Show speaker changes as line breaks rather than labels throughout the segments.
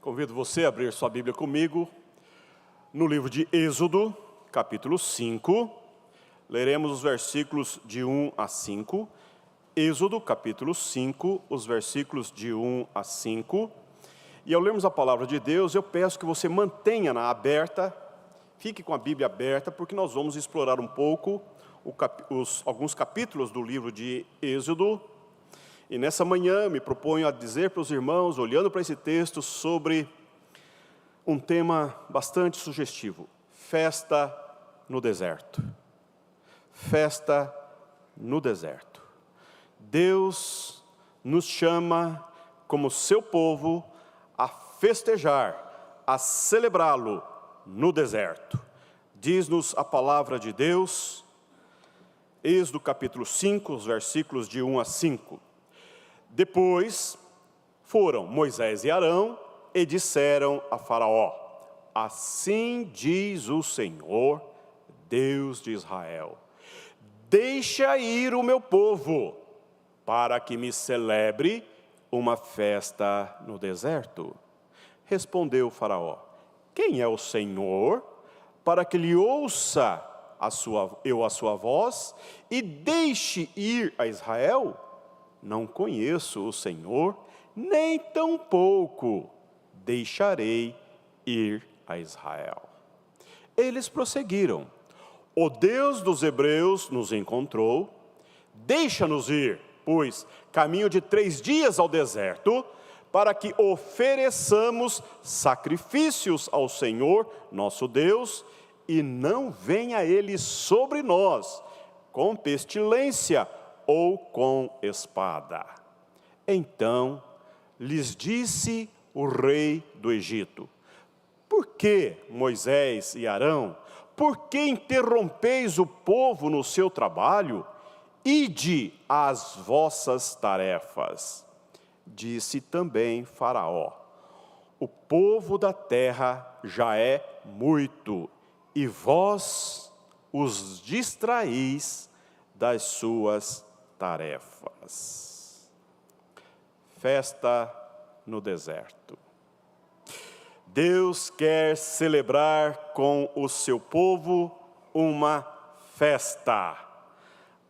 Convido você a abrir sua Bíblia comigo no livro de Êxodo, capítulo 5. Leremos os versículos de 1 a 5. Êxodo, capítulo 5, os versículos de 1 a 5. E ao lermos a palavra de Deus, eu peço que você mantenha-na aberta, fique com a Bíblia aberta, porque nós vamos explorar um pouco alguns capítulos do livro de Êxodo. E nessa manhã me proponho a dizer para os irmãos, olhando para esse texto, sobre um tema bastante sugestivo: festa no deserto. Festa no deserto. Deus nos chama, como seu povo, a festejar, a celebrá-lo no deserto. Diz-nos a palavra de Deus, Êxodo capítulo 5, os versículos de 1 a 5. Depois foram Moisés e Arão e disseram a Faraó: assim diz o Senhor, Deus de Israel: deixa ir o meu povo, para que me celebre uma festa no deserto. Respondeu o Faraó: quem é o Senhor, para que lhe ouça a sua voz e deixe ir a Israel? Não conheço o Senhor, nem tampouco deixarei ir a Israel. Eles prosseguiram: o Deus dos hebreus nos encontrou, deixa-nos ir, pois, caminho de 3 dias ao deserto, para que ofereçamos sacrifícios ao Senhor, nosso Deus, e não venha ele sobre nós, com pestilência ou com espada. Então lhes disse o rei do Egito: por que, Moisés e Arão, por que interrompeis o povo no seu trabalho? Ide às vossas tarefas. Disse também Faraó: o povo da terra já é muito, e vós os distraís das suas tarefas. Festa no deserto. Deus quer celebrar com o seu povo uma festa.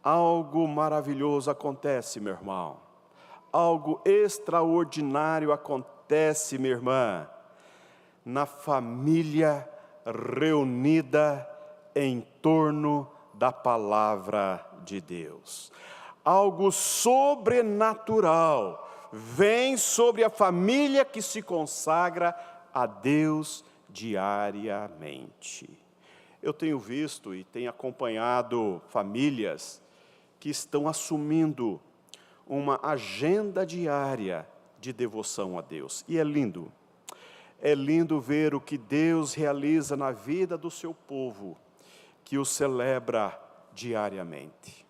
Algo maravilhoso acontece, meu irmão. Algo extraordinário acontece, minha irmã, na família reunida em torno da palavra de Deus. Algo sobrenatural vem sobre a família que se consagra a Deus diariamente. Eu tenho visto e tenho acompanhado famílias que estão assumindo uma agenda diária de devoção a Deus. E é lindo ver o que Deus realiza na vida do seu povo, que o celebra diariamente,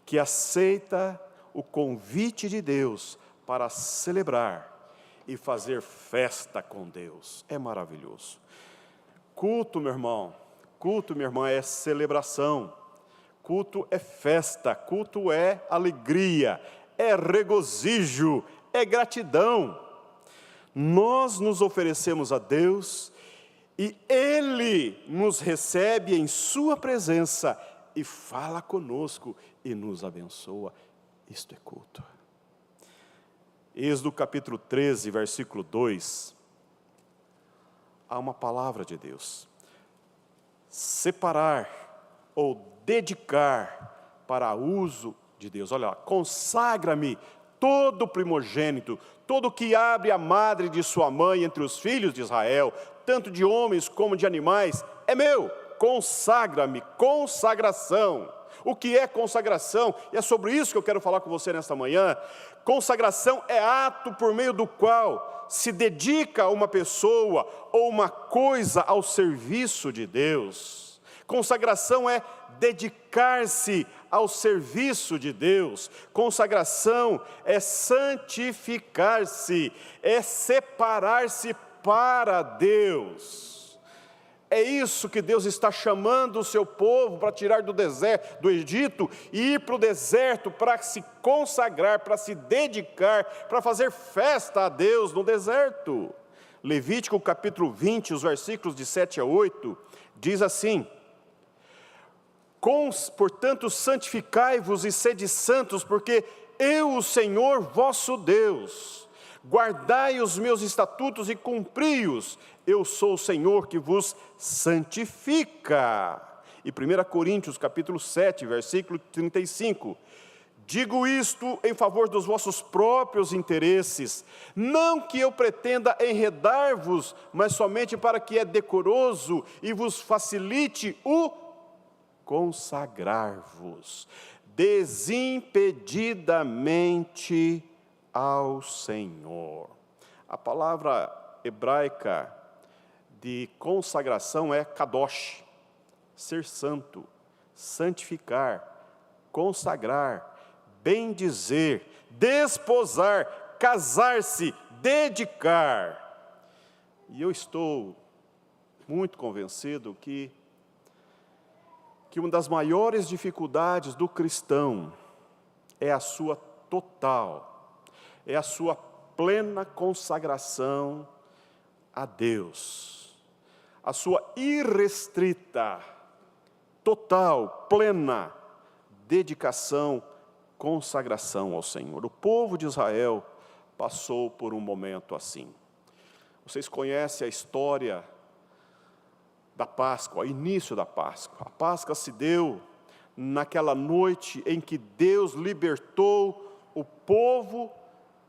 que aceita o convite de Deus para celebrar e fazer festa com Deus. É maravilhoso. Culto, meu irmão, minha irmã, é celebração. Culto é festa, culto é alegria, é regozijo, é gratidão. Nós nos oferecemos a Deus e Ele nos recebe em sua presença e fala conosco e nos abençoa. Isto é culto. Êxodo capítulo 13, versículo 2. Há uma palavra de Deus: separar ou dedicar para uso de Deus. Olha lá: consagra-me todo primogênito, todo que abre a madre de sua mãe entre os filhos de Israel, tanto de homens como de animais, é meu. Consagra-me, consagração. O que é consagração? E é sobre isso que eu quero falar com você nesta manhã. Consagração é ato por meio do qual se dedica uma pessoa ou uma coisa ao serviço de Deus. Consagração é dedicar-se ao serviço de Deus. Consagração é santificar-se, é separar-se para Deus. É isso que Deus está chamando o seu povo para tirar do deserto, do Egito, e ir para o deserto para se consagrar, para se dedicar, para fazer festa a Deus no deserto. Levítico capítulo 20, os versículos de 7 a 8, diz assim: portanto, santificai-vos e sede santos, porque eu, o Senhor vosso Deus, guardai os meus estatutos e cumpri-os, eu sou o Senhor que vos santifica. E 1 Coríntios capítulo 7, versículo 35, digo isto em favor dos vossos próprios interesses, não que eu pretenda enredar-vos, mas somente para que é decoroso e vos facilite o consagrar-vos desimpedidamente ao Senhor. A palavra hebraica de consagração é kadosh, ser santo, santificar, consagrar, bendizer, desposar, casar-se, dedicar. E eu estou muito convencido que uma das maiores dificuldades do cristão é a sua total, é a sua plena consagração a Deus, a sua irrestrita, total, plena dedicação, consagração ao Senhor. O povo de Israel passou por um momento assim. Vocês conhecem a história da Páscoa, o início da Páscoa. A Páscoa se deu naquela noite em que Deus libertou o povo,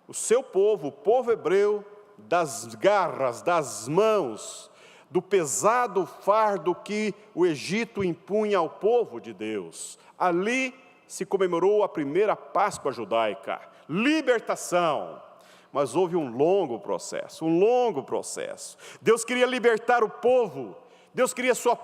o seu povo, o povo hebreu, das garras, das mãos, do pesado fardo que o Egito impunha ao povo de Deus. Ali se comemorou a primeira Páscoa judaica, libertação. Mas houve um longo processo. Deus queria libertar o povo, Deus queria sua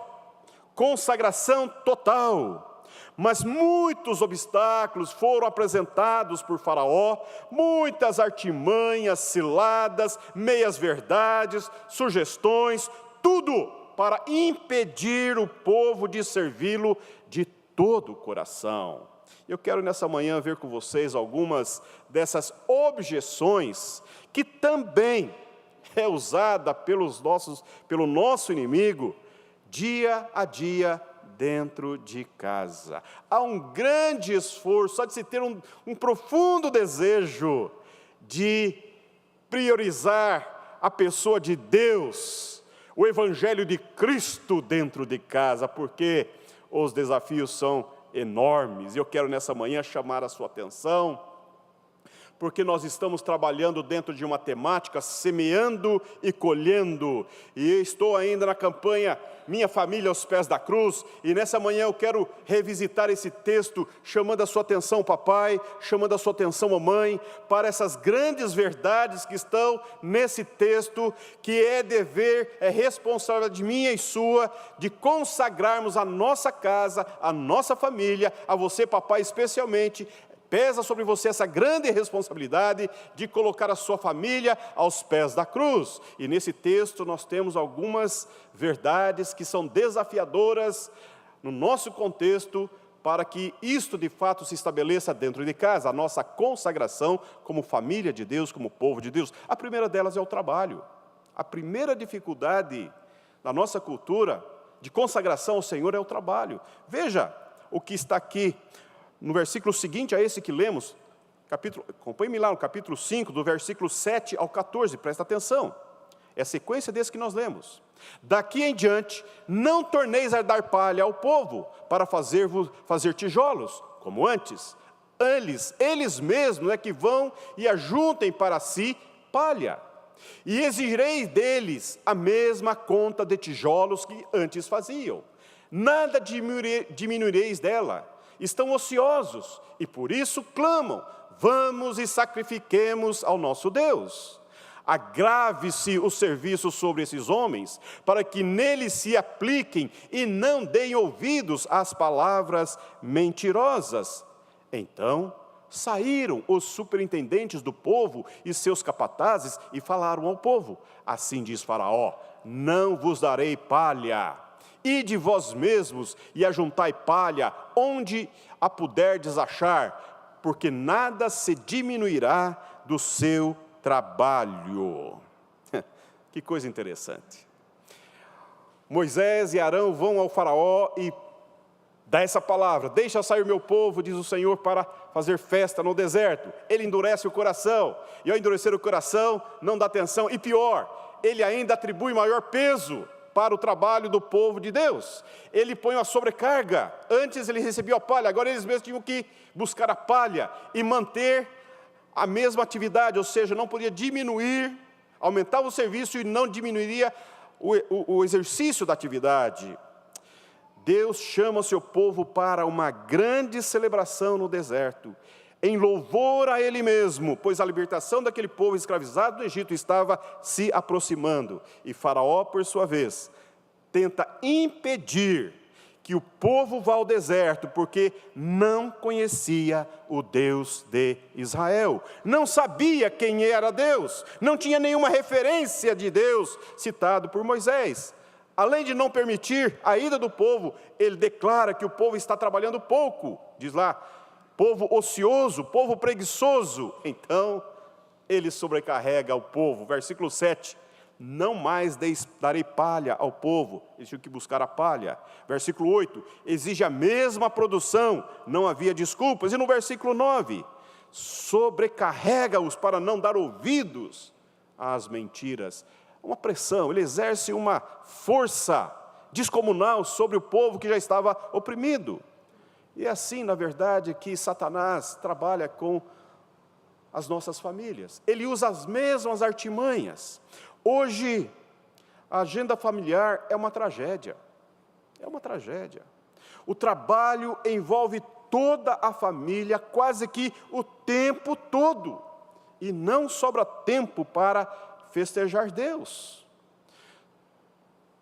consagração total, mas muitos obstáculos foram apresentados por Faraó, muitas artimanhas, ciladas, meias-verdades, sugestões, tudo para impedir o povo de servi-lo de todo o coração. Eu quero nessa manhã ver com vocês algumas dessas objeções que também é usada pelo nosso inimigo dia a dia dentro de casa. Há um grande esforço, só de se ter um profundo desejo de priorizar a pessoa de Deus, o Evangelho de Cristo dentro de casa, porque os desafios são enormes. Eu quero nessa manhã chamar a sua atenção, porque nós estamos trabalhando dentro de uma temática, semeando e colhendo, e estou ainda na campanha Minha Família aos Pés da Cruz, e nessa manhã eu quero revisitar esse texto, chamando a sua atenção, papai, chamando a sua atenção, mamãe, para essas grandes verdades que estão nesse texto, que é dever, é responsabilidade minha e sua, de consagrarmos a nossa casa, a nossa família, a você, papai, especialmente. Pesa sobre você essa grande responsabilidade de colocar a sua família aos pés da cruz. E nesse texto nós temos algumas verdades que são desafiadoras no nosso contexto, para que isto de fato se estabeleça dentro de casa, a nossa consagração como família de Deus, como povo de Deus. A primeira delas é o trabalho. A primeira dificuldade na nossa cultura de consagração ao Senhor é o trabalho. Veja o que está aqui no versículo seguinte a esse que lemos, acompanhe-me lá no capítulo 5, do versículo 7 ao 14, presta atenção, é a sequência desse que nós lemos. Daqui em diante, não torneis a dar palha ao povo, para fazer tijolos, como antes. Eles mesmos é que vão e ajuntem para si palha, e exigireis deles a mesma conta de tijolos que antes faziam. Nada diminuireis dela. Estão ociosos e por isso clamam: vamos e sacrifiquemos ao nosso Deus. Agrave-se o serviço sobre esses homens, para que neles se apliquem e não deem ouvidos às palavras mentirosas. Então saíram os superintendentes do povo e seus capatazes e falaram ao povo: assim diz Faraó, não vos darei palha. Ide vós mesmos e ajuntai palha onde a puderdes achar, porque nada se diminuirá do seu trabalho. Que coisa interessante. Moisés e Arão vão ao faraó e dá essa palavra: deixa sair o meu povo, diz o Senhor, para fazer festa no deserto. Ele endurece o coração, e ao endurecer o coração, não dá atenção, e pior, ele ainda atribui maior peso para o trabalho do povo de Deus. Ele põe uma sobrecarga. Antes ele recebia a palha, agora eles mesmos tinham que buscar a palha e manter a mesma atividade, ou seja, não podia diminuir, aumentava o serviço e não diminuiria o exercício da atividade. Deus chama o seu povo para uma grande celebração no deserto, em louvor a Ele mesmo, pois a libertação daquele povo escravizado do Egito estava se aproximando. E Faraó, por sua vez, tenta impedir que o povo vá ao deserto, porque não conhecia o Deus de Israel, não sabia quem era Deus, não tinha nenhuma referência de Deus citado por Moisés. Além de não permitir a ida do povo, ele declara que o povo está trabalhando pouco, diz lá, povo ocioso, povo preguiçoso. Então, ele sobrecarrega o povo, versículo 7, não mais darei palha ao povo, eles tinham que buscar a palha. Versículo 8, exige a mesma produção, não havia desculpas. E no versículo 9, sobrecarrega-os para não dar ouvidos às mentiras. Uma pressão, ele exerce uma força descomunal sobre o povo que já estava oprimido. E é assim, na verdade, que Satanás trabalha com as nossas famílias. Ele usa as mesmas artimanhas. Hoje, a agenda familiar é uma tragédia. É uma tragédia. O trabalho envolve toda a família, quase que o tempo todo. E não sobra tempo para festejar Deus.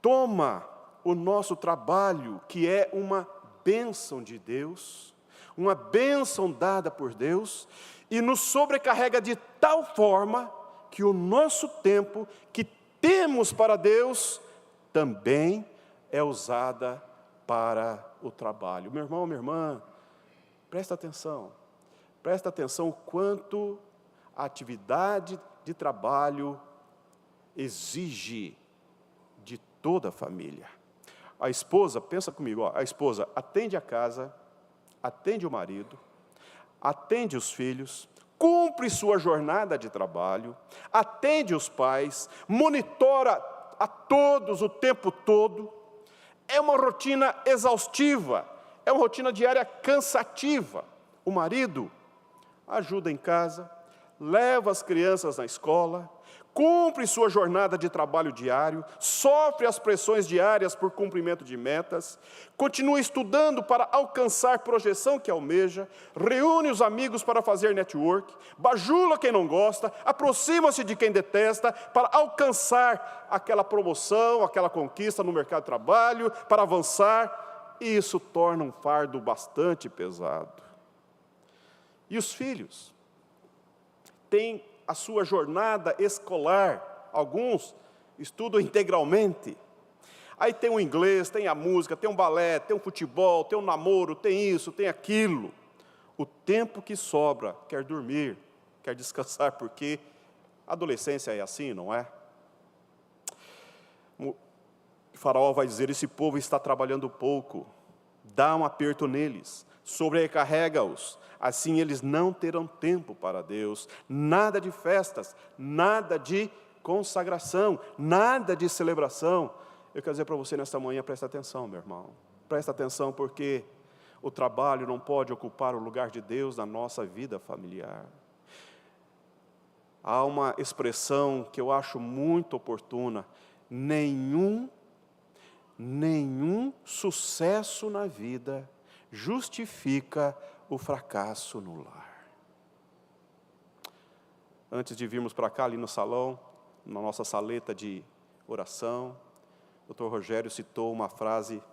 Toma o nosso trabalho, que é uma bênção de Deus, uma bênção dada por Deus, e nos sobrecarrega de tal forma que o nosso tempo que temos para Deus também é usada para o trabalho. Meu irmão, minha irmã, presta atenção o quanto a atividade de trabalho exige de toda a família. A esposa, pensa comigo, a esposa atende a casa, atende o marido, atende os filhos, cumpre sua jornada de trabalho, atende os pais, monitora a todos o tempo todo. É uma rotina exaustiva, é uma rotina diária cansativa. O marido ajuda em casa, leva as crianças na escola, cumpre sua jornada de trabalho diário, sofre as pressões diárias por cumprimento de metas, continua estudando para alcançar projeção que almeja, reúne os amigos para fazer network, bajula quem não gosta, aproxima-se de quem detesta para alcançar aquela promoção, aquela conquista no mercado de trabalho, para avançar, e isso torna um fardo bastante pesado. E os filhos têm a sua jornada escolar, alguns estudam integralmente. Aí tem o inglês, tem a música, tem o balé, tem o futebol, tem o namoro, tem isso, tem aquilo. O tempo que sobra, quer dormir, quer descansar, porque a adolescência é assim, não é? O Faraó vai dizer: esse povo está trabalhando pouco, dá um aperto neles, sobrecarrega-os, assim eles não terão tempo para Deus. Nada de festas, nada de consagração, nada de celebração. Eu quero dizer para você nesta manhã, presta atenção, meu irmão. Presta atenção, porque o trabalho não pode ocupar o lugar de Deus na nossa vida familiar. Há uma expressão que eu acho muito oportuna: nenhum sucesso na vida justifica o fracasso no lar. Antes de virmos para cá, ali no salão, na nossa saleta de oração, o Dr. Rogério citou uma frase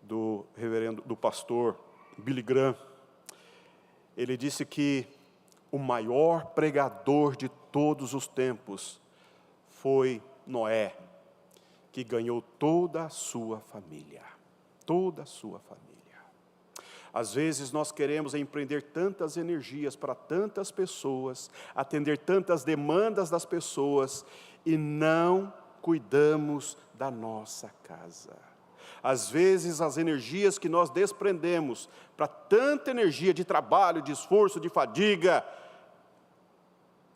do pastor Billy Graham. Ele disse que o maior pregador de todos os tempos foi Noé, que ganhou toda a sua família. Toda a sua família. Às vezes nós queremos empreender tantas energias para tantas pessoas, atender tantas demandas das pessoas, e não cuidamos da nossa casa. Às vezes as energias que nós desprendemos para tanta energia de trabalho, de esforço, de fadiga,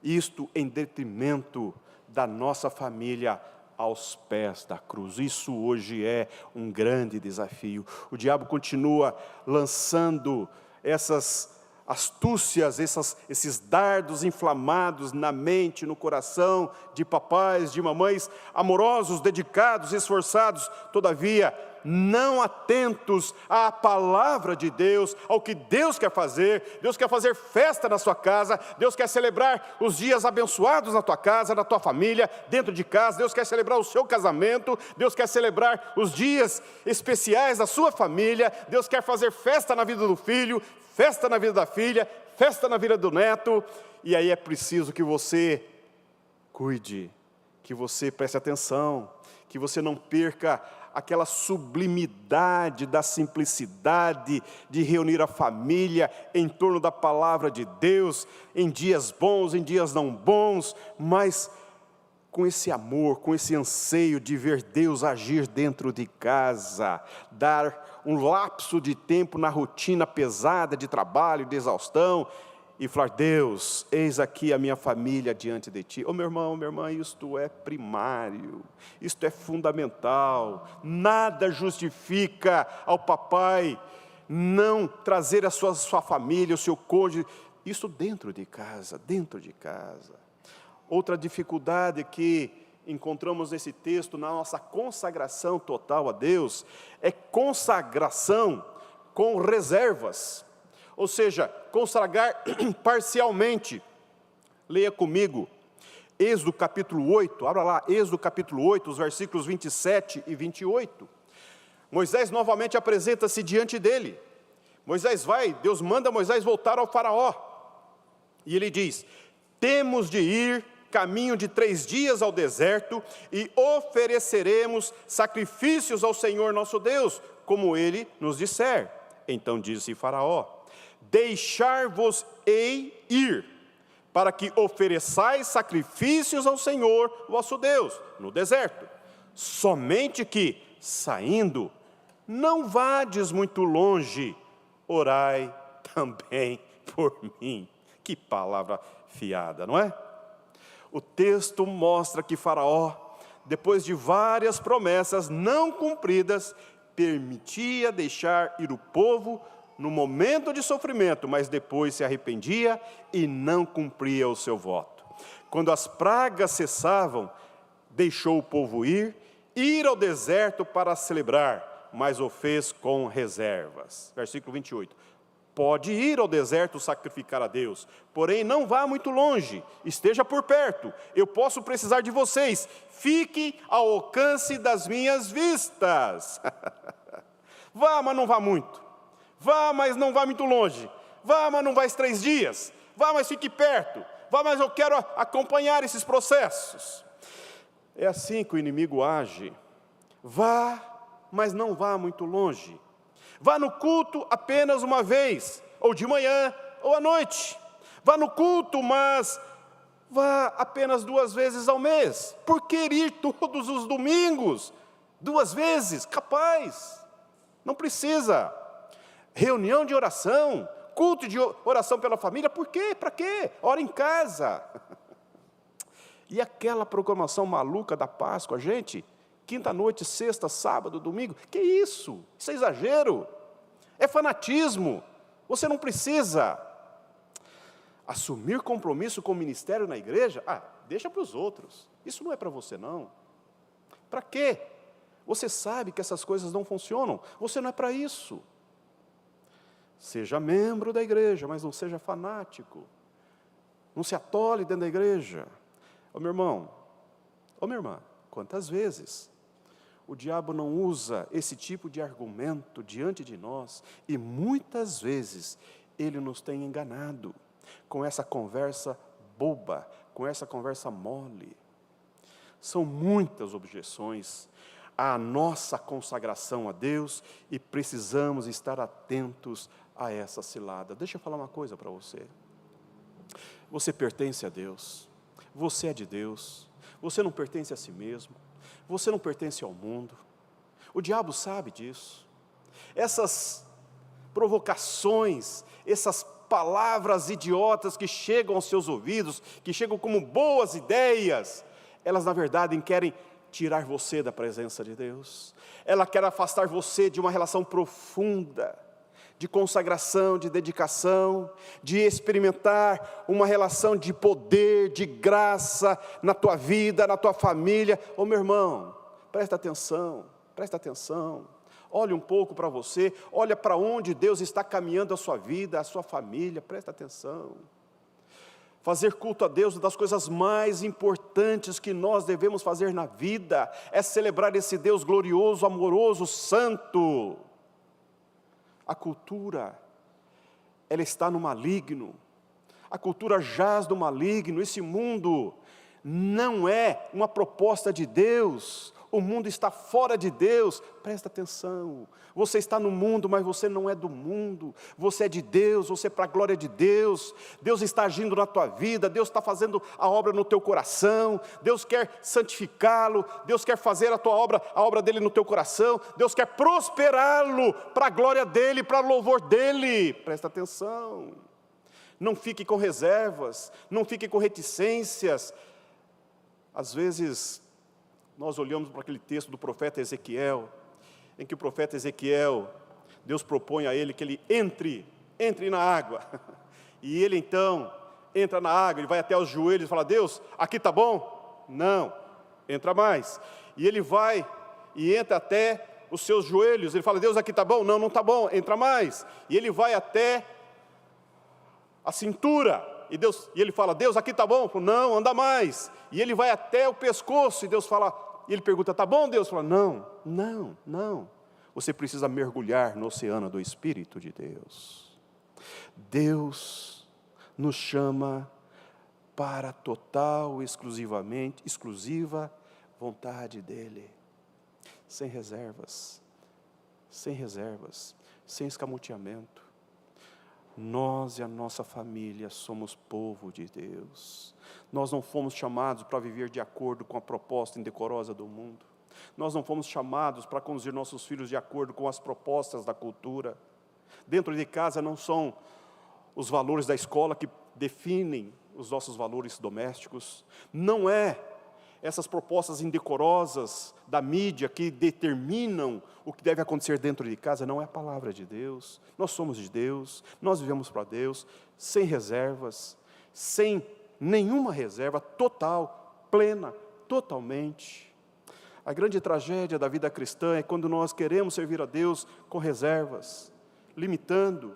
isto em detrimento da nossa família aos pés da cruz. Isso hoje é um grande desafio. O diabo continua lançando essas astúcias, esses dardos inflamados na mente, no coração de papais, de mamães amorosos, dedicados, esforçados, todavia não atentos à palavra de Deus, ao que Deus quer fazer. Deus quer fazer festa na sua casa, Deus quer celebrar os dias abençoados na tua casa, na tua família, dentro de casa. Deus quer celebrar o seu casamento, Deus quer celebrar os dias especiais da sua família. Deus quer fazer festa na vida do filho, festa na vida da filha, festa na vida do neto. E aí é preciso que você cuide, que você preste atenção, que você não perca aquela sublimidade da simplicidade de reunir a família em torno da palavra de Deus, em dias bons, em dias não bons, mas com esse amor, com esse anseio de ver Deus agir dentro de casa, dar um lapso de tempo na rotina pesada de trabalho, de exaustão, e falar: Deus, eis aqui a minha família diante de Ti. Meu irmão, minha irmã, isto é primário, isto é fundamental. Nada justifica ao papai não trazer a sua família, o seu cônjuge, isso dentro de casa, dentro de casa. Outra dificuldade que encontramos nesse texto, na nossa consagração total a Deus, é consagração com reservas. Ou seja, consagrar parcialmente. Leia comigo, Êxodo capítulo 8, abra lá, Êxodo capítulo 8, os versículos 27 e 28. Moisés novamente apresenta-se diante dele. Moisés vai, Deus manda Moisés voltar ao faraó. E ele diz: temos de ir caminho de 3 dias ao deserto e ofereceremos sacrifícios ao Senhor nosso Deus, como ele nos disser. Então disse Faraó: deixar-vos-ei ir, para que ofereçais sacrifícios ao Senhor vosso Deus, no deserto. Somente que, saindo, não vades muito longe, orai também por mim. Que palavra fiada, não é? O texto mostra que Faraó, depois de várias promessas não cumpridas, permitia deixar ir o povo no momento de sofrimento, mas depois se arrependia e não cumpria o seu voto. Quando as pragas cessavam, deixou o povo ir ao deserto para celebrar, mas o fez com reservas. Versículo 28. Pode ir ao deserto sacrificar a Deus, porém não vá muito longe, esteja por perto, eu posso precisar de vocês, fique ao alcance das minhas vistas. Vá, mas não vá muito. Vá, mas não vá muito longe. Vá, mas não vá 3 dias. Vá, mas fique perto. Vá, mas eu quero acompanhar esses processos. É assim que o inimigo age. Vá, mas não vá muito longe. Vá no culto apenas uma vez, ou de manhã, ou à noite. Vá no culto, mas vá apenas 2 vezes ao mês. Por que ir todos os domingos? 2 vezes, capaz. Não precisa. Reunião de oração, culto de oração pela família, por quê? Para quê? Ora em casa. E aquela proclamação maluca da Páscoa, gente, quinta-noite, sexta, sábado, domingo, que isso? Isso é exagero, é fanatismo. Você não precisa assumir compromisso com o ministério na igreja. Deixa para os outros, isso não é para você não. Para quê? Você sabe que essas coisas não funcionam, você não é para isso. Seja membro da igreja, mas não seja fanático. Não se atole dentro da igreja. Meu irmão, minha irmã, quantas vezes o diabo não usa esse tipo de argumento diante de nós, e muitas vezes ele nos tem enganado com essa conversa boba, com essa conversa mole. São muitas objeções à nossa consagração a Deus e precisamos estar atentos a essa cilada. Deixa eu falar uma coisa para você. Você pertence a Deus, você é de Deus, Você não pertence a si mesmo. Você não pertence ao mundo. O diabo sabe disso. Essas provocações, essas palavras idiotas que chegam aos seus ouvidos, que chegam como boas ideias, elas na verdade querem tirar você da presença de Deus. Ela quer afastar você de uma relação profunda, de consagração, de dedicação, de experimentar uma relação de poder, de graça na tua vida, na tua família. Ô meu irmão, presta atenção, olhe um pouco para você, olha para onde Deus está caminhando a sua vida, a sua família, presta atenção. Fazer culto a Deus é uma das coisas mais importantes que nós devemos fazer na vida, é celebrar esse Deus glorioso, amoroso, santo. A cultura, ela está no maligno, a cultura jaz no maligno. Esse mundo não é uma proposta de Deus, o mundo está fora de Deus. Presta atenção, você está no mundo, mas você não é do mundo, você é de Deus, você é para a glória de Deus. Deus está agindo na tua vida, Deus está fazendo a obra no teu coração, Deus quer santificá-lo, Deus quer fazer a obra dele no teu coração, Deus quer prosperá-lo para a glória dele, para o louvor dele. Presta atenção, não fique com reservas, não fique com reticências. Às vezes nós olhamos para aquele texto do profeta Ezequiel, em que o profeta Ezequiel, Deus propõe a ele que ele entre na água, e ele então entra na água, ele vai até os joelhos e fala: Deus, aqui está bom? Não, entra mais. E ele vai e entra até os seus joelhos, ele fala: Deus, aqui está bom? Não, não está bom, entra mais. E ele vai até a cintura, e ele fala: Deus, aqui está bom? Não, anda mais. E ele vai até o pescoço, e Deus fala, e ele pergunta: está bom, Deus? Fala: não, você precisa mergulhar no oceano do Espírito de Deus. Deus nos chama para a total, exclusiva vontade dEle, sem reservas, sem escamoteamento. Nós e a nossa família somos povo de Deus. Nós não fomos chamados para viver de acordo com a proposta indecorosa do mundo. Nós não fomos chamados para conduzir nossos filhos de acordo com as propostas da cultura. Dentro de casa não são os valores da escola que definem os nossos valores domésticos. Não é essas propostas indecorosas da mídia que determinam o que deve acontecer dentro de casa. Não é a palavra de Deus. Nós somos de Deus, nós vivemos para Deus, sem reservas, sem nenhuma reserva, total, plena, totalmente. A grande tragédia da vida cristã é quando nós queremos servir a Deus com reservas, limitando.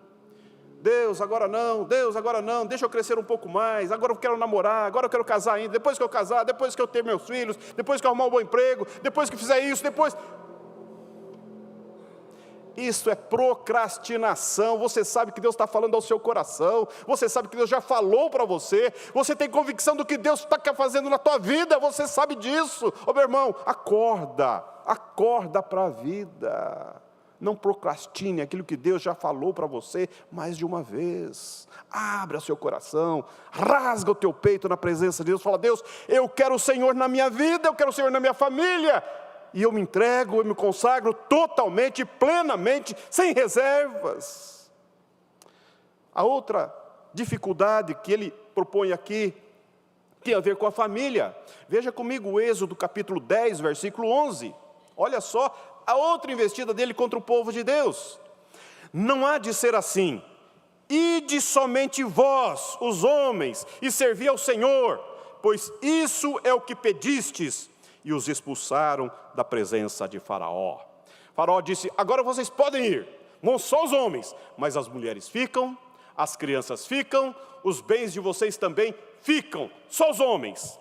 Deus, agora não, deixa eu crescer um pouco mais, agora eu quero namorar, agora eu quero casar ainda, depois que eu casar, depois que eu ter meus filhos, depois que eu arrumar um bom emprego, depois que fizer isso, depois... Isso é procrastinação. Você sabe que Deus está falando ao seu coração, você sabe que Deus já falou para você, você tem convicção do que Deus está fazendo na tua vida, você sabe disso. Ô meu irmão, acorda para a vida. Não procrastine aquilo que Deus já falou para você mais de uma vez. Abra seu coração, rasga o teu peito na presença de Deus. Fala: Deus, eu quero o Senhor na minha vida, eu quero o Senhor na minha família. E eu me entrego, eu me consagro totalmente, plenamente, sem reservas. A outra dificuldade que ele propõe aqui tem a ver com a família. Veja comigo o Êxodo capítulo 10, versículo 11. Olha só a outra investida dele contra o povo de Deus. Não há de ser assim: ide somente vós, os homens, e servi ao Senhor, pois isso é o que pedistes. E os expulsaram da presença de Faraó. Faraó disse: agora vocês podem ir, vão só os homens, mas as mulheres ficam, as crianças ficam, os bens de vocês também ficam, só os homens.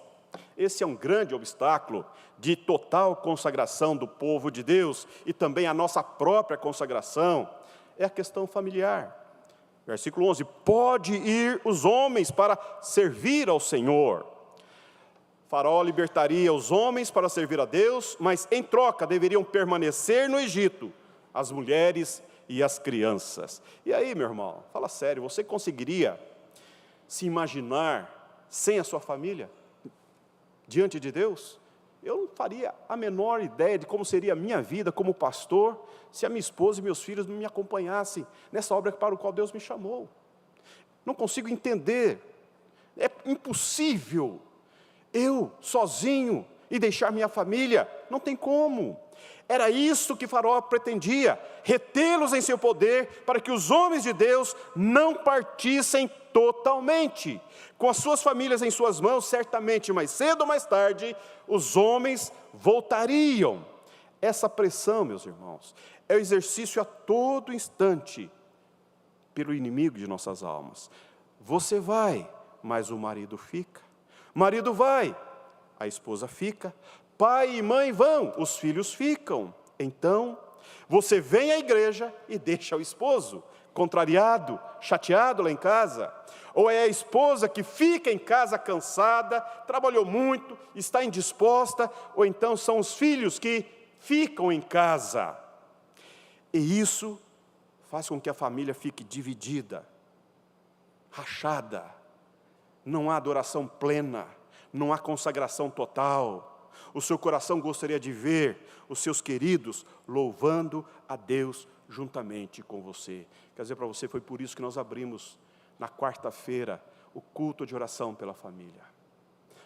Esse é um grande obstáculo de total consagração do povo de Deus, e também a nossa própria consagração, é a questão familiar. Versículo 11: pode ir os homens para servir ao Senhor. Faraó libertaria os homens para servir a Deus, mas em troca deveriam permanecer no Egito as mulheres e as crianças. E aí, meu irmão, fala sério, você conseguiria se imaginar sem a sua família? diante de Deus? Eu não faria a menor ideia de como seria a minha vida como pastor se a minha esposa e meus filhos não me acompanhassem nessa obra para a qual Deus me chamou. Não consigo entender. É impossível eu sozinho e deixar minha família. Não tem como. Era isso que Faraó pretendia, retê-los em seu poder, para que os homens de Deus não partissem totalmente. Com as suas famílias em suas mãos, certamente mais cedo ou mais tarde, os homens voltariam. Essa pressão, meus irmãos, é o exercício a todo instante pelo inimigo de nossas almas. Você vai, mas o marido fica. Marido vai, a esposa fica. Pai e mãe vão, os filhos ficam. Então, você vem à igreja e deixa o esposo contrariado, chateado lá em casa. Ou é a esposa que fica em casa cansada, trabalhou muito, está indisposta. Ou então são os filhos que ficam em casa. E isso faz com que a família fique dividida, rachada. Não há adoração plena, não há consagração total. O seu coração gostaria de ver os seus queridos louvando a Deus juntamente com você. Quer dizer para você, foi por isso que nós abrimos na quarta-feira o culto de oração pela família.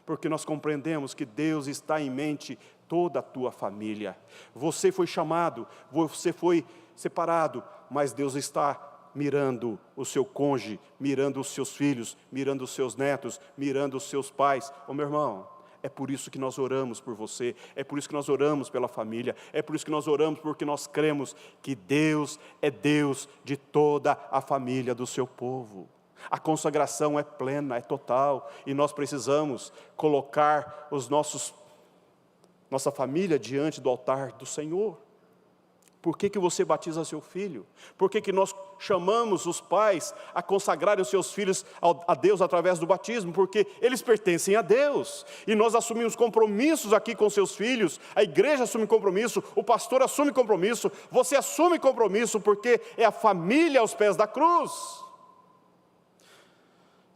Porque nós compreendemos que Deus está em mente toda a tua família. Você foi chamado, você foi separado, mas Deus está mirando o seu cônjuge, mirando os seus filhos, mirando os seus netos, mirando os seus pais. Ô meu irmão, é por isso que nós oramos por você, é por isso que nós oramos pela família, é por isso que nós oramos porque nós cremos que Deus é Deus de toda a família do seu povo. A consagração é plena, é total, e nós precisamos colocar nossa família diante do altar do Senhor. Por que você batiza seu filho? Por que nós chamamos os pais a consagrarem os seus filhos a Deus através do batismo? Porque eles pertencem a Deus. E nós assumimos compromissos aqui com seus filhos. A igreja assume compromisso, o pastor assume compromisso, você assume compromisso, porque é a família aos pés da cruz.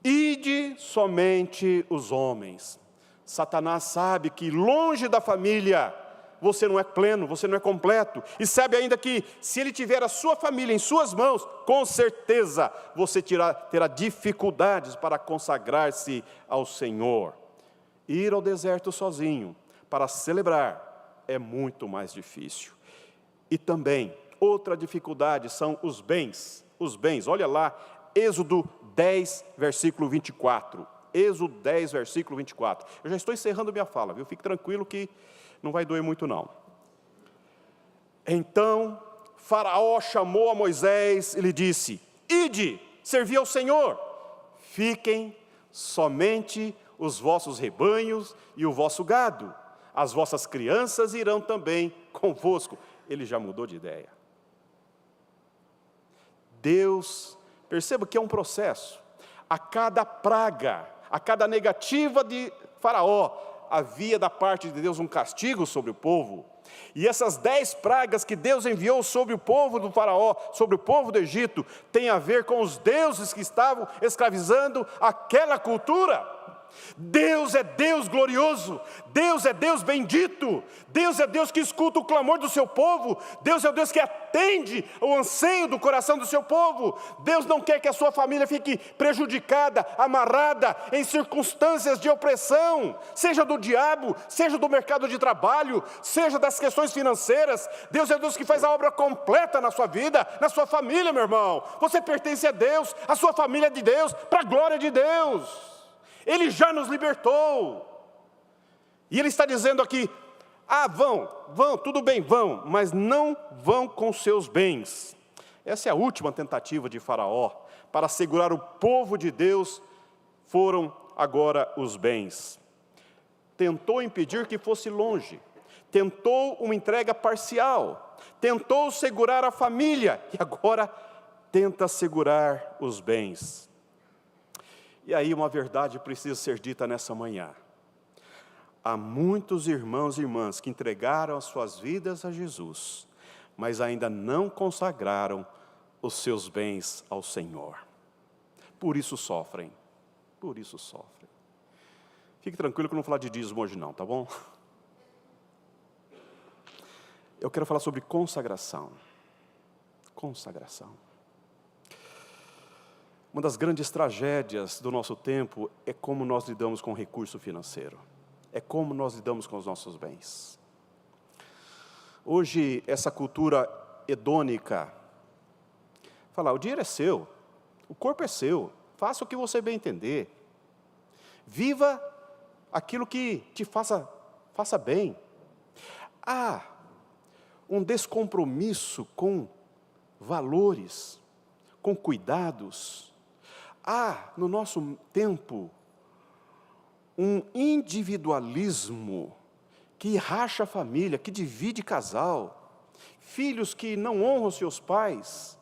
Ide somente os homens. Satanás sabe que longe da família você não é pleno, você não é completo. E sabe ainda que se ele tiver a sua família em suas mãos, com certeza você terá dificuldades para consagrar-se ao Senhor. Ir ao deserto sozinho para celebrar é muito mais difícil. E também, outra dificuldade são os bens. Os bens, olha lá, Êxodo 10, versículo 24. Êxodo 10, versículo 24. Eu já estou encerrando minha fala, viu? Fique tranquilo que não vai doer muito não. Então Faraó chamou a Moisés e lhe disse: ide, servi ao Senhor, fiquem somente os vossos rebanhos e o vosso gado, as vossas crianças irão também convosco. Ele já mudou de ideia. Deus, perceba que é um processo. A cada praga, a cada negativa de Faraó, havia da parte de Deus um castigo sobre o povo. E essas 10 pragas que Deus enviou sobre o povo do Faraó, sobre o povo do Egito, tem a ver com os deuses que estavam escravizando aquela cultura. Deus é Deus glorioso, Deus é Deus bendito, Deus é Deus que escuta o clamor do seu povo, Deus é o Deus que atende o anseio do coração do seu povo. Deus não quer que a sua família fique prejudicada, amarrada em circunstâncias de opressão, seja do diabo, seja do mercado de trabalho, seja das questões financeiras. Deus é Deus que faz a obra completa na sua vida, na sua família, meu irmão. Você pertence a Deus, a sua família é de Deus, para a glória de Deus. Ele já nos libertou. E Ele está dizendo aqui: vão, tudo bem, vão, mas não vão com seus bens. Essa é a última tentativa de Faraó para segurar o povo de Deus. Foram agora os bens. Tentou impedir que fosse longe, tentou uma entrega parcial, tentou segurar a família e agora tenta segurar os bens. E aí uma verdade precisa ser dita nessa manhã. Há muitos irmãos e irmãs que entregaram as suas vidas a Jesus, mas ainda não consagraram os seus bens ao Senhor. Por isso sofrem, por isso sofrem. Fique tranquilo que eu não vou falar de dízimo hoje não, tá bom? Eu quero falar sobre consagração. Consagração. Uma das grandes tragédias do nosso tempo é como nós lidamos com o recurso financeiro. É como nós lidamos com os nossos bens. Hoje, essa cultura hedônica fala, o dinheiro é seu, o corpo é seu, faça o que você bem entender. Viva aquilo que te faça bem. Há um descompromisso com valores, com cuidados. Há, no nosso tempo, um individualismo que racha a família, que divide casal, filhos que não honram seus pais.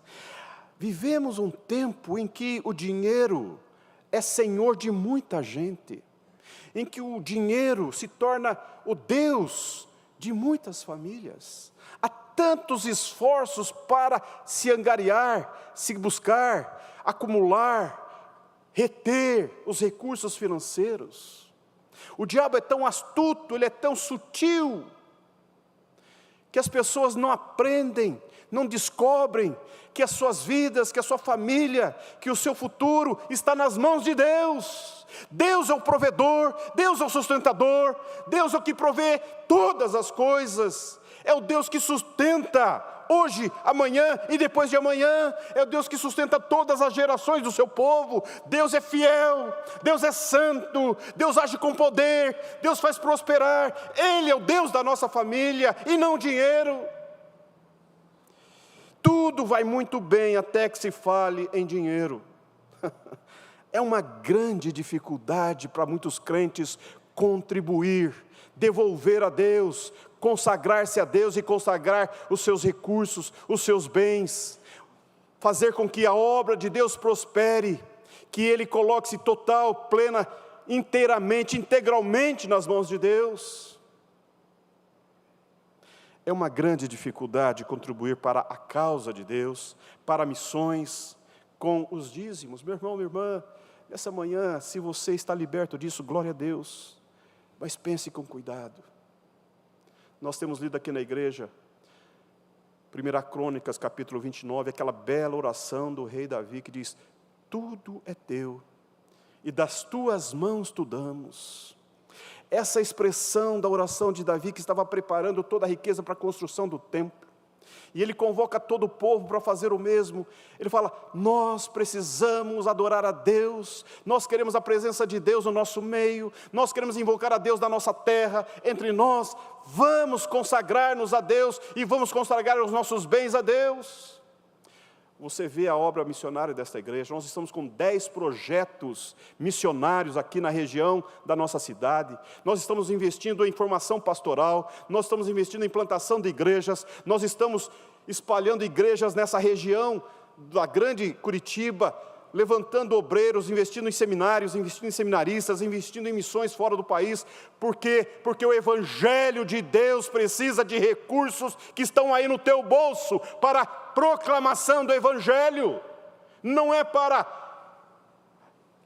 Vivemos um tempo em que o dinheiro é senhor de muita gente, em que o dinheiro se torna o Deus de muitas famílias. Há tantos esforços para se angariar, se buscar, acumular, reter os recursos financeiros. O diabo é tão astuto, ele é tão sutil, que as pessoas não aprendem, não descobrem que as suas vidas, que a sua família, que o seu futuro está nas mãos de Deus. Deus é o provedor, Deus é o sustentador, Deus é o que provê todas as coisas. É o Deus que sustenta hoje, amanhã e depois de amanhã. É o Deus que sustenta todas as gerações do seu povo. Deus é fiel, Deus é santo, Deus age com poder, Deus faz prosperar. Ele é o Deus da nossa família e não o dinheiro. Tudo vai muito bem até que se fale em dinheiro. É uma grande dificuldade para muitos crentes contribuir, devolver a Deus, consagrar-se a Deus e consagrar os seus recursos, os seus bens, fazer com que a obra de Deus prospere, que Ele coloque-se total, plena, inteiramente, integralmente nas mãos de Deus. É uma grande dificuldade contribuir para a causa de Deus, para missões, com os dízimos. Meu irmão, minha irmã, nessa manhã, se você está liberto disso, glória a Deus, mas pense com cuidado. Nós temos lido aqui na igreja, 1 Crônicas, capítulo 29, aquela bela oração do rei Davi que diz, tudo é teu, e das tuas mãos tu damos. Essa expressão da oração de Davi, que estava preparando toda a riqueza para a construção do templo, e ele convoca todo o povo para fazer o mesmo. Ele fala, nós precisamos adorar a Deus, nós queremos a presença de Deus no nosso meio, nós queremos invocar a Deus da nossa terra, entre nós, vamos consagrar-nos a Deus, e vamos consagrar os nossos bens a Deus. Você vê a obra missionária desta igreja, nós estamos com 10 projetos missionários aqui na região da nossa cidade, nós estamos investindo em formação pastoral, nós estamos investindo em plantação de igrejas, nós estamos espalhando igrejas nessa região da grande Curitiba, levantando obreiros, investindo em seminários, investindo em seminaristas, investindo em missões fora do país. Por quê? Porque o Evangelho de Deus precisa de recursos que estão aí no teu bolso, para a proclamação do Evangelho. Não é para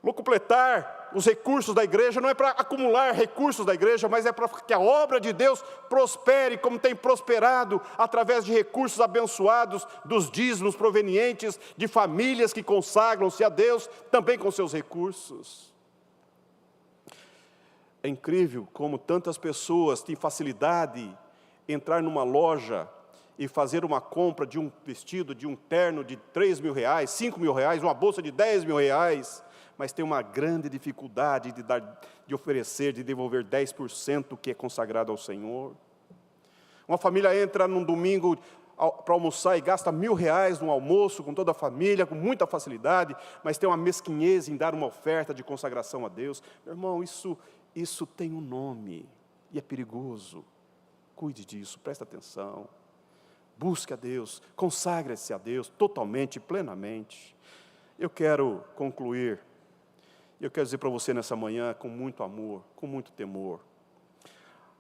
locupletar os recursos da igreja, não é para acumular recursos da igreja, mas é para que a obra de Deus prospere, como tem prosperado, através de recursos abençoados, dos dízimos provenientes de famílias que consagram-se a Deus, também com seus recursos. É incrível como tantas pessoas têm facilidade em entrar numa loja e fazer uma compra de um vestido, de um terno de 3 mil reais, 5 mil reais, uma bolsa de 10 mil reais, mas tem uma grande dificuldade de oferecer, de devolver 10% que é consagrado ao Senhor. Uma família entra num domingo para almoçar e gasta 1.000 reais no almoço, com toda a família, com muita facilidade, mas tem uma mesquinhez em dar uma oferta de consagração a Deus. Meu irmão, isso tem um nome, e é perigoso. Cuide disso, presta atenção. Busque a Deus, consagre-se a Deus totalmente, plenamente. Eu quero concluir. Eu quero dizer para você nessa manhã, com muito amor, com muito temor,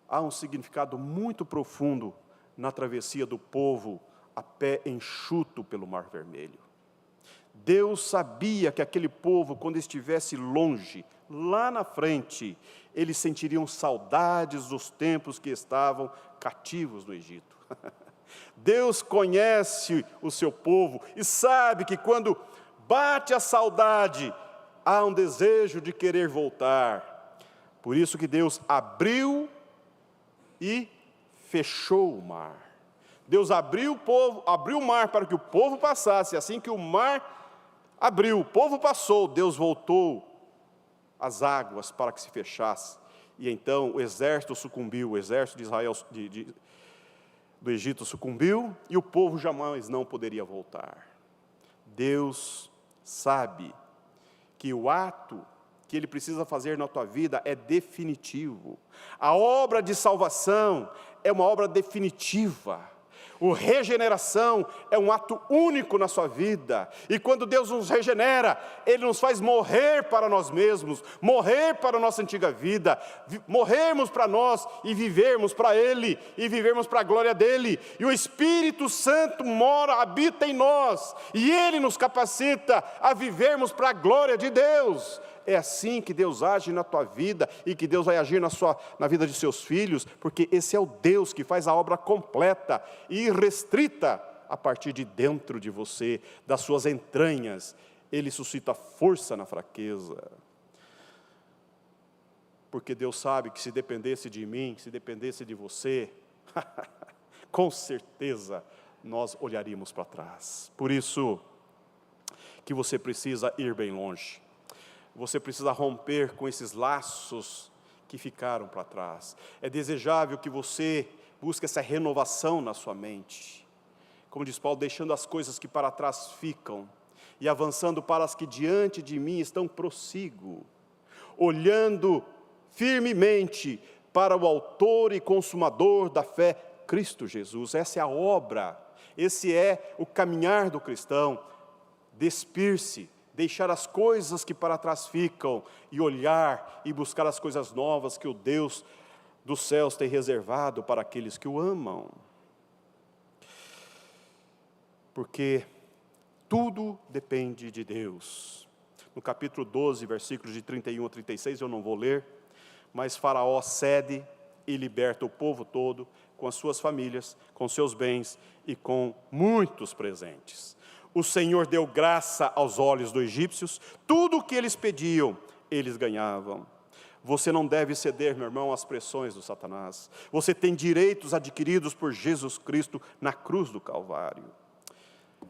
há um significado muito profundo na travessia do povo a pé enxuto pelo Mar Vermelho. Deus sabia que aquele povo, quando estivesse longe, lá na frente, eles sentiriam saudades dos tempos que estavam cativos no Egito. Deus conhece o seu povo e sabe que quando bate a saudade, há um desejo de querer voltar. Por isso que Deus abriu e fechou o mar. Deus abriu o mar para que o povo passasse. Assim que o mar abriu, o povo passou, Deus voltou as águas para que se fechasse. E então o exército sucumbiu, o exército de Israel, do Egito sucumbiu, e o povo jamais não poderia voltar. Deus sabe que o ato que Ele precisa fazer na tua vida é definitivo. A obra de salvação é uma obra definitiva. A regeneração é um ato único na sua vida. E quando Deus nos regenera, Ele nos faz morrer para nós mesmos, morrer para a nossa antiga vida, morrermos para nós e vivermos para Ele, e vivermos para a glória dEle. E o Espírito Santo habita em nós, e Ele nos capacita a vivermos para a glória de Deus. É assim que Deus age na tua vida e que Deus vai agir na vida de seus filhos, porque esse é o Deus que faz a obra completa e irrestrita a partir de dentro de você, das suas entranhas. Ele suscita força na fraqueza. Porque Deus sabe que se dependesse de mim, se dependesse de você, com certeza nós olharíamos para trás. Por isso que você precisa ir bem longe. Você precisa romper com esses laços que ficaram para trás. É desejável que você busque essa renovação na sua mente. Como diz Paulo, deixando as coisas que para trás ficam e avançando para as que diante de mim estão, prossigo. Olhando firmemente para o autor e consumador da fé, Cristo Jesus. Essa é a obra, esse é o caminhar do cristão. Despir-se, deixar as coisas que para trás ficam e olhar e buscar as coisas novas que o Deus dos céus tem reservado para aqueles que o amam. Porque tudo depende de Deus. No capítulo 12, versículos de 31 a 36, eu não vou ler, mas Faraó cede e liberta o povo todo, com as suas famílias, com seus bens e com muitos presentes. O Senhor deu graça aos olhos dos egípcios, tudo o que eles pediam, eles ganhavam. Você não deve ceder, meu irmão, às pressões do Satanás. Você tem direitos adquiridos por Jesus Cristo na cruz do Calvário.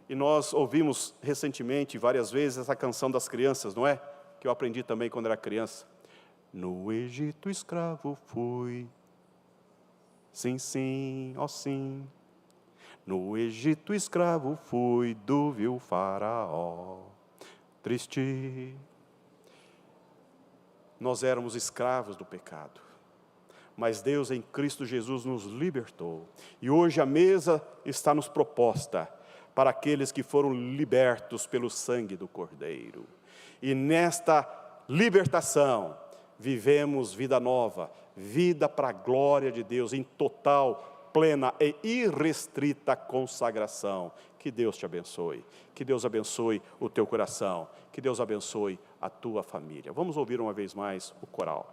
E nós ouvimos recentemente, várias vezes, essa canção das crianças, não é? Que eu aprendi também quando era criança. No Egito escravo fui, sim, sim, ó sim. No Egito escravo fui do vil Faraó, triste. Nós éramos escravos do pecado, mas Deus em Cristo Jesus nos libertou. E hoje a mesa está nos proposta para aqueles que foram libertos pelo sangue do Cordeiro. E nesta libertação, vivemos vida nova, vida para a glória de Deus, em total, plena e irrestrita consagração. Que Deus te abençoe, que Deus abençoe o teu coração, que Deus abençoe a tua família. Vamos ouvir uma vez mais o coral.